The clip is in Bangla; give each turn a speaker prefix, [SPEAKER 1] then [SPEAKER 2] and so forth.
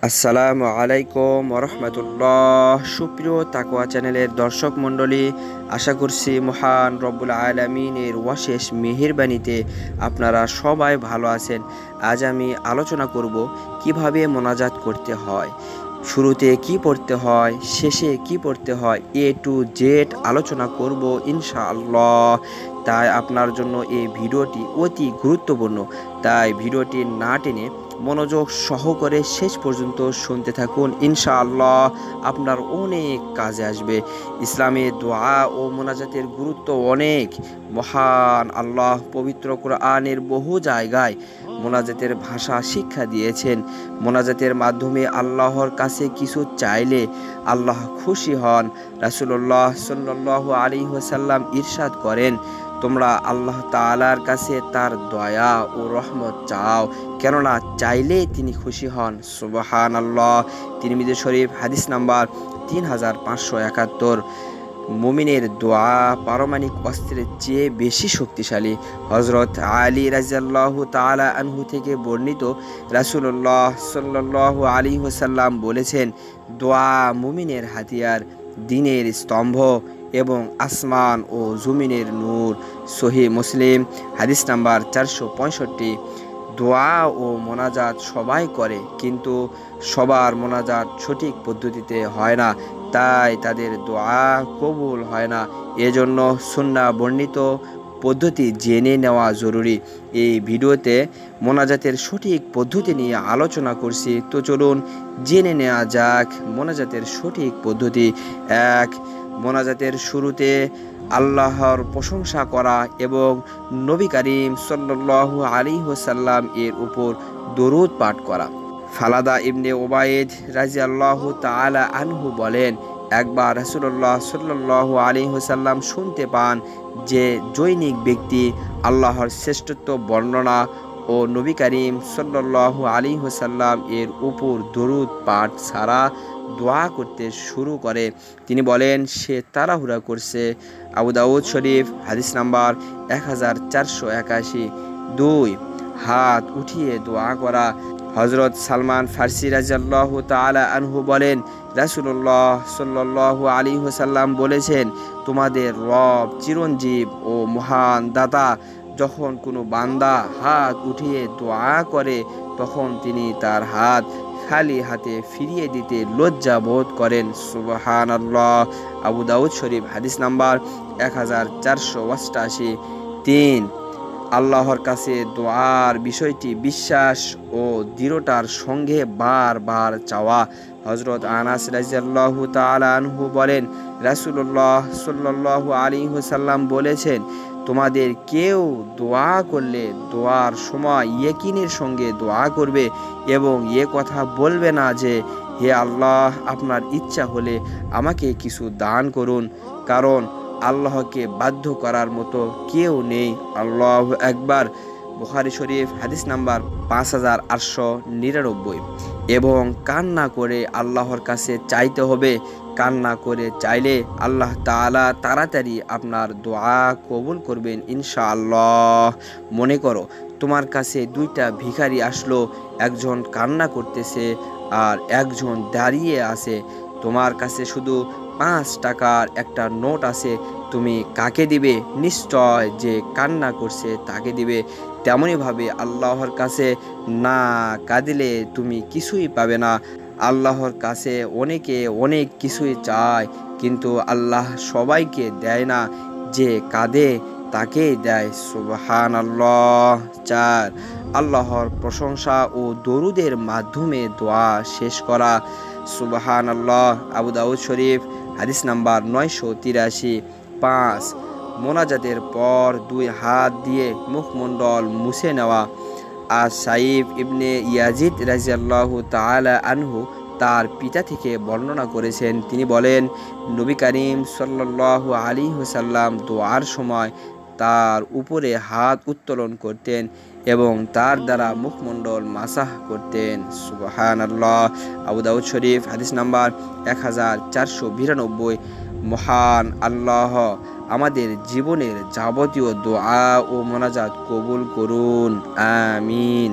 [SPEAKER 1] আসসালামু আলাইকুম ওরহমতুল্লাহ। সুপ্রিয় তাকওয়া চ্যানেলের দর্শক মণ্ডলী, আশা করছি মহান রব্বুল আলামিনের অশেষ মেহেরবানিতে আপনারা সবাই ভালো আছেন। আজ আমি আলোচনা করব কিভাবে মোনাজাত করতে হয়, শুরুতে কি পড়তে হয়, শেষে কি পড়তে হয়, এ টু জেড আলোচনা করব ইনশাআল্লাহ। তাই আপনার জন্য এই ভিডিওটি অতি গুরুত্বপূর্ণ, তাই ভিডিওটি না টেনে মনোযোগ সহকারে শেষ পর্যন্ত শুনতে থাকুন। ইনশাআল্লাহ আপনার অনেক কাজে আসবে। ইসলামে দোয়া ও মোনাজাতের গুরুত্ব অনেক। মহান আল্লাহ পবিত্র কোরআনের বহু জায়গায় মোনাজাতের ভাষা শিক্ষা দিয়েছেন। মোনাজাতের মাধ্যমে আল্লাহর কাছে কিছু চাইলে আল্লাহ খুশি হন। রাসূলুল্লাহ সাল্লাল্লাহু আলাইহি ওয়াসাল্লাম ইরশাদ করেন, তোমরা আল্লাহ তাআলার কাছে তার দয়া ও রহমত চাও, কেননা চাইলে তিনি খুশি হন। সুবহানাল্লাহ। তিরমিজি শরীফ হাদিস নাম্বার 3571। মুমিনের দোয়া পারমাণবিক অস্ত্রের চেয়ে বেশি শক্তিশালী। হযরত আলী রাদিয়াল্লাহু তাআলা আনহু থেকে বর্ণিত, রাসূলুল্লাহ সাল্লাল্লাহু আলাইহি ওয়াসাল্লাম বলেছেন, দোয়া মুমিনের হাতিয়ার, দ্বীনের স্তম্ভ এবং আসমান ও জমিনের নূর। সহিহ মুসলিম হাদিস নাম্বার 465। দোয়া ও মোনাজাত সবাই করে, কিন্তু সবার মোনাজাত সঠিক পদ্ধতিতে হয় না, তাই তাদের দোয়া কবুল হয় না। এজন্য সুন্নাহ বর্ণিত পদ্ধতি জেনে নেওয়া জরুরি। এই ভিডিওতে মোনাজাতের সঠিক পদ্ধতি নিয়ে আলোচনা করছি, তো চলুন জেনে নেওয়া যাক মোনাজাতের সঠিক পদ্ধতি। 1. মোনাজাতের শুরুতে আল্লাহর প্রশংসা করা এবং নবী করিম সাল্লাল্লাহু আলাইহি ওয়াসাল্লাম এর উপর দরুদ পাঠ করা। ফালাদা ইবনে ওবায়েদ রাদিয়াল্লাহু তাআলা আনহু বলেন, একবার রাসূলুল্লাহ সাল্লাল্লাহু আলাইহি ওয়াসাল্লাম শুনতে পান যে জৈনিক ব্যক্তি আল্লাহর শ্রেষ্ঠত্ব বর্ণনা ও নবী করিম সাল্লাল্লাহু আলাইহি ওয়াসাল্লাম এর উপর দরুদ পাঠ ছাড়া দোয়া করতে শুরু করে, তিনি বলেন সে তাড়াহুড়া করছে। আবু দাউদ শরীফ হাদিস নাম্বার 1481। 2. হাত উঠিয়ে দোয়া করা। হযরত সালমান ফারসি রাদিয়াল্লাহু তাআলা আনহু বলেন, রাসূলুল্লাহ সাল্লাল্লাহু আলাইহি ওয়াসাল্লাম বলেছেন, তোমাদের রব চিরঞ্জীব ও মহান দাতা যখন কোনো বান্দা হাত উঠিয়ে দোয়া করে, তখন তিনি তার হাত খালি হাতে ফিরিয়ে দিতে লজ্জা বোধ করেন। সুবহানাল্লাহ। আবু দাউদ শরীফ হাদিস নাম্বার 1488। 3. আল্লাহর কাছে দোয়ার বিষয়টি বিশ্বাস ও দৃঢ়তার সঙ্গে বারবার চাওয়া। হযরত আনাস রাদিয়াল্লাহু তাআলা আনহু বলেন, রাসূলুল্লাহ সাল্লাল্লাহু আলাইহি ওয়াসাল্লাম বলেছেন, তোমাদের কেউ দোয়া করলে দোয়ার সময় ইয়াকিনের সঙ্গে দোয়া করবে এবং এ কথা বলবে না যে, হে আল্লাহ, আপনার ইচ্ছা হলে আমাকে কিছু দান করুন, কারণ আল্লাহকে বাধ্য করার মতো কেউ নেই। আল্লাহু আকবার। বুখারী শরীফ হাদিস নাম্বার 5899। এবং কান্না করে আল্লাহর কাছে চাইতে হবে। কান্না করে চাইলে আল্লাহ তাআলা তাড়াতাড়ি আপনার দোয়া কবুল করবেন ইনশাআল্লাহ। মনে করো তোমার কাছে দুইটা ভিখারি আসলো, একজন কান্না করতেছে আর একজন দাঁড়িয়ে আছে। তোমার কাছে শুধু 5 টাকার একটা নোট আছে, তুমি কাকে দিবে? নিশ্চয় যে কান্না করছে তাকে দিবে। তেমনইভাবে আল্লাহর কাছে না কাঁদিলে তুমি কিছুই পাবে না। আল্লাহর কাছে অনেকে অনেক কিছুই চায়, কিন্তু আল্লাহ সবাইকে দেয় না, যে কাঁদে তাকেই দেয়। সুবহানাল্লাহ। 4. আল্লাহর প্রশংসা ও দরুদের মাধ্যমে দোয়া শেষ করা। সুবহানাল্লাহ। আবু দাউদ শরীফ হাদিস নাম্বার 983। 5. মোনাজাতের পর 2 হাত দিয়ে মুখমণ্ডল মুছে নেওয়া। আর সাইফ ইবনে ইয়াজিদ রাদিয়াল্লাহু তাআলা আনহু তার পিতা থেকে বর্ণনা করেছেন, তিনি বলেন, নবী করিম সাল্লাল্লাহু আলাইহি ওয়াসাল্লাম দোয়ার সময় তার উপরে হাত উত্তোলন করতেন এবং তার দ্বারা মুখমণ্ডল মাসাহ করতেন। সুবহানাল্লাহ। আবু দাউদ শরীফ হাদিস নাম্বার 1492। মহান আল্লাহ আমাদের জীবনের যাবতীয় দোয়া ও মোনাজাত কবুল করুন। আমিন।